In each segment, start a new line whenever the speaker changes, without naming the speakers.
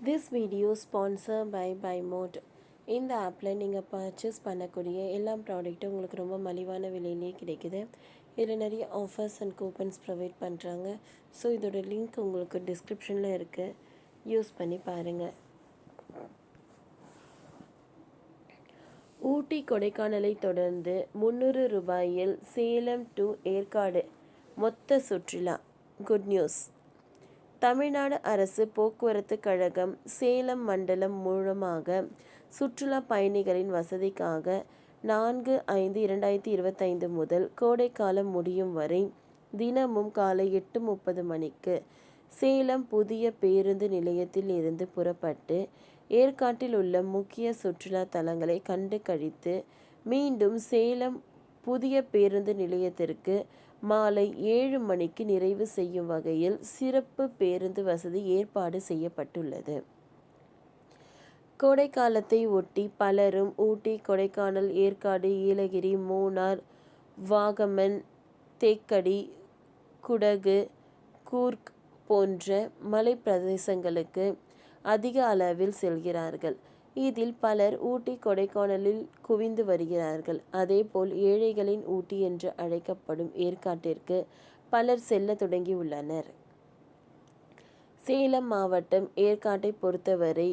This video sponsor by mod. இந்த ஆப்பில் நீங்கள் பர்ச்சேஸ் பண்ணக்கூடிய எல்லா ப்ராடக்ட்டும் உங்களுக்கு ரொம்ப மலிவான விலையிலேயே கிடைக்குது. இதில் நிறைய ஆஃபர்ஸ் அண்ட் கூப்பன்ஸ் ப்ரொவைட் பண்ணுறாங்க. ஸோ இதோட லிங்க் உங்களுக்கு டிஸ்கிரிப்ஷனில் இருக்குது, யூஸ் பண்ணி பாருங்கள். ஊட்டி கொடைக்கானலை தொடர்ந்து 300 ரூபாயில் சேலம் டு ஏற்காடு மொத்த சுற்றுலா. Good news. தமிழ்நாடு அரசு போக்குவரத்து கழகம் சேலம் மண்டலம் மூலமாக சுற்றுலா பயணிகளின் வசதிக்காக 4/5/2025 முதல் கோடைக்காலம் முடியும் வரை தினமும் காலை 8:30 மணிக்கு சேலம் புதிய பேருந்து நிலையத்தில் இருந்து புறப்பட்டு ஏற்காட்டில் உள்ள முக்கிய சுற்றுலா தலங்களை கண்டு கழித்து மீண்டும் சேலம் புதிய பேருந்து நிலையத்திற்கு மாலை 7 மணிக்கு நிறைவு செய்யும் வகையில் சிறப்பு பேருந்து வசதி ஏற்பாடு செய்யப்பட்டுள்ளது. கோடைக்காலத்தை ஒட்டி பலரும் ஊட்டி, கொடைக்கானல், ஏற்காடு, ஏலகிரி, மூணார், வாகமன், தேக்கடி, குடகு, கூர்க் போன்ற மலை பிரதேசங்களுக்கு அதிக அளவில் செல்கிறார்கள். இதில் பலர் ஊட்டி, கொடைக்கானலில் குவிந்து வருகிறார்கள். அதேபோல் ஏழைகளின் ஊட்டி என்று அழைக்கப்படும் ஏற்காட்டிற்கு பலர் செல்ல தொடங்கியுள்ளனர். சேலம் மாவட்டம் ஏற்காட்டை பொறுத்தவரை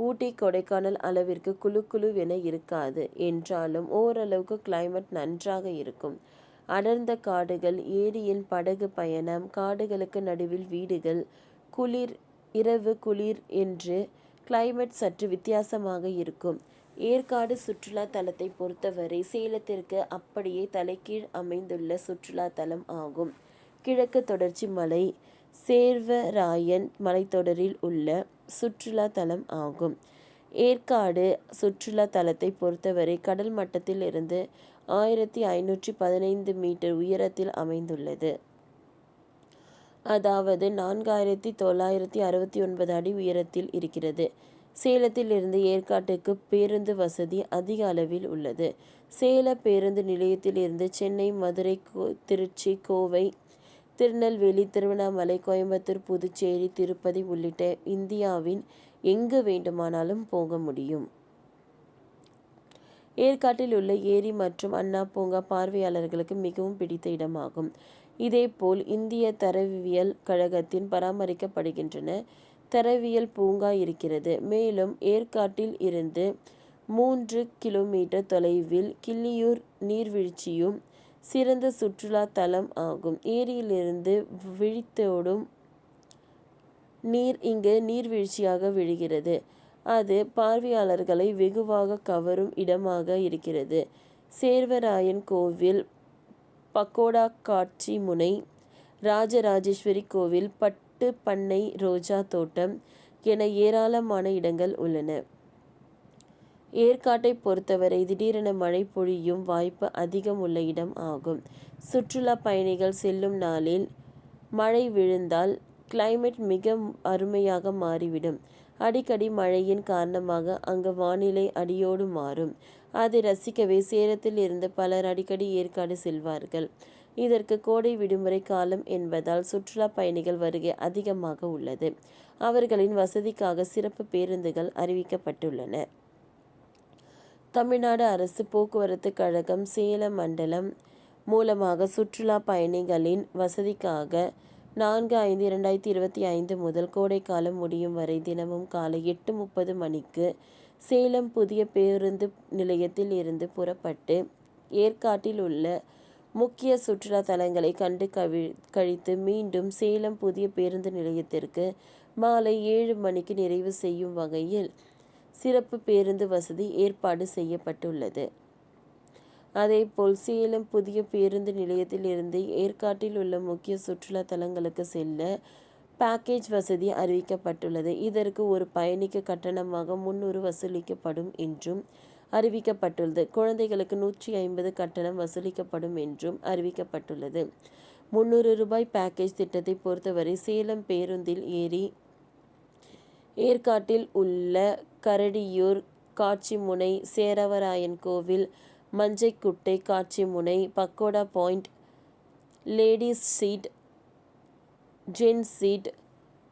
ஊட்டி, கொடைக்கானல் அளவிற்கு குளுகுளுவென இருக்காது என்றாலும் ஓரளவுக்கு கிளைமேட் நன்றாக இருக்கும். அடர்ந்த காடுகள், ஏரியின் படகு பயணம், காடுகளுக்கு நடுவில் வீடுகள், குளிர், இரவு குளிர் என்று கிளைமேட் சற்று வித்தியாசமாக இருக்கும். ஏற்காடு சுற்றுலா தலத்தை பொறுத்தவரை சேலத்திற்கு அப்படியே தலைகீழ் அமைந்துள்ள சுற்றுலா தலம் ஆகும். கிழக்கு தொடர்ச்சி மலை சேர்வராயன் மலைத்தொடரில் உள்ள சுற்றுலா தலம் ஆகும். ஏற்காடு சுற்றுலா தலத்தை பொறுத்தவரை கடல் மட்டத்தில் இருந்து 1515 மீட்டர் உயரத்தில் அமைந்துள்ளது. அதாவது 4969 அடி உயரத்தில் இருக்கிறது. சேலத்தில் இருந்து ஏற்காட்டுக்கு பேருந்து வசதி அதிக அளவில் உள்ளது. சேல பேருந்து நிலையத்தில் இருந்து சென்னை, மதுரை, திருச்சி, கோவை, திருநெல்வேலி, திருவண்ணாமலை, கோயம்புத்தூர், புதுச்சேரி, திருப்பதி உள்ளிட்ட இந்தியாவின் எங்கு வேண்டுமானாலும் போக முடியும். ஏற்காட்டில் உள்ள ஏரி மற்றும் அண்ணா பூங்கா பார்வையாளர்களுக்கு மிகவும் பிடித்த இடமாகும். இதேபோல் இந்திய தரவியல் கழகத்தின் பராமரிக்கப்படுகின்றன தரவியல் பூங்கா இருக்கிறது. மேலும் ஏற்காட்டில் இருந்து 3 கிலோமீட்டர் தொலைவில் கிள்ளியூர் நீர்வீழ்ச்சியும் சிறந்த சுற்றுலா தலம் ஆகும். ஏரியிலிருந்து விழித்தோடும் நீர் இங்கு நீர்வீழ்ச்சியாக விழுகிறது. அது பார்வையாளர்களை வெகுவாக கவரும் இடமாக இருக்கிறது. சேர்வராயன் கோவில், பக்கோடா காட்சி முனை, ராஜராஜேஸ்வரி கோவில், பட்டு பண்ணை, ரோஜா தோட்டம் என ஏராளமான இடங்கள் உள்ளன. ஏற்காட்டை பொறுத்தவரை திடீரென மழை பொழியும் வாய்ப்பு அதிகம் உள்ள இடம் ஆகும். சுற்றுலா பயணிகள் செல்லும் நாளில் மழை விழுந்தால் கிளைமேட் மிக அருமையாக மாறிவிடும். அடிக்கடி மழையின் காரணமாக அங்கு வானிலை அடியோடு மாறும். அதை ரசிக்கவே சேலத்தில் இருந்து பலர் அடிக்கடி ஏற்காடு செல்வார்கள். இதற்கு கோடை விடுமுறை காலம் என்பதால் சுற்றுலா பயணிகள் வருகை அதிகமாக உள்ளது. அவர்களின் வசதிக்காக சிறப்பு பேருந்துகள் அறிவிக்கப்பட்டுள்ளன. தமிழ்நாடு அரசு போக்குவரத்து கழகம் சேலம் மண்டலம் மூலமாக சுற்றுலா பயணிகளின் வசதிக்காக 4/5/2025 முதல் கோடைக்காலம் முடியும் வரை தினமும் காலை 8:30 மணிக்கு சேலம் புதிய பேருந்து நிலையத்தில் இருந்து புறப்பட்டு ஏற்காட்டில் உள்ள முக்கிய சுற்றுலா தலங்களை கண்டு கழித்து மீண்டும் சேலம் புதிய பேருந்து நிலையத்திற்கு மாலை 7 மணிக்கு நிறைவு செய்யும் வகையில் சிறப்பு பேருந்து வசதி ஏற்பாடு செய்யப்பட்டுள்ளது. அதேபோல் சேலம் புதிய பேருந்து நிலையத்தில் இருந்து ஏற்காட்டில் உள்ள முக்கிய சுற்றுலா தலங்களுக்கு செல்ல பேக்கேஜ் வசதி அறிவிக்கப்பட்டுள்ளது. இதற்கு ஒரு பயணிக்கு கட்டணமாக 300 வசூலிக்கப்படும் என்றும் அறிவிக்கப்பட்டுள்ளது. குழந்தைகளுக்கு 150 கட்டணம் வசூலிக்கப்படும் என்றும் அறிவிக்கப்பட்டுள்ளது. 300 ரூபாய் பேக்கேஜ் திட்டத்தை பொறுத்தவரை சேலம் பேருந்தில் ஏறி ஏற்காட்டில் உள்ள கரடியூர் காட்சி முனை, சேரவராயன் கோவில், மஞ்சைக்குட்டை காட்சி முனை, pakoda point, ladies seat, gents seat,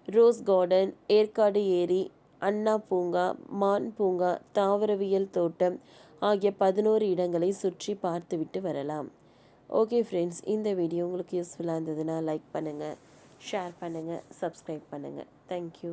rose garden, Yercaud ஏரி, அண்ணா பூங்கா, மான் பூங்கா, தாவரவியல் தோட்டம் ஆகிய 11 இடங்களை சுற்றி பார்த்துவிட்டு வரலாம். ஓகே ஃப்ரெண்ட்ஸ், இந்த வீடியோ உங்களுக்கு யூஸ்ஃபுல்லாக இருந்ததுன்னா லைக் பண்ணுங்கள், ஷேர் பண்ணுங்கள், சப்ஸ்கிரைப் பண்ணுங்கள். தேங்க்யூ.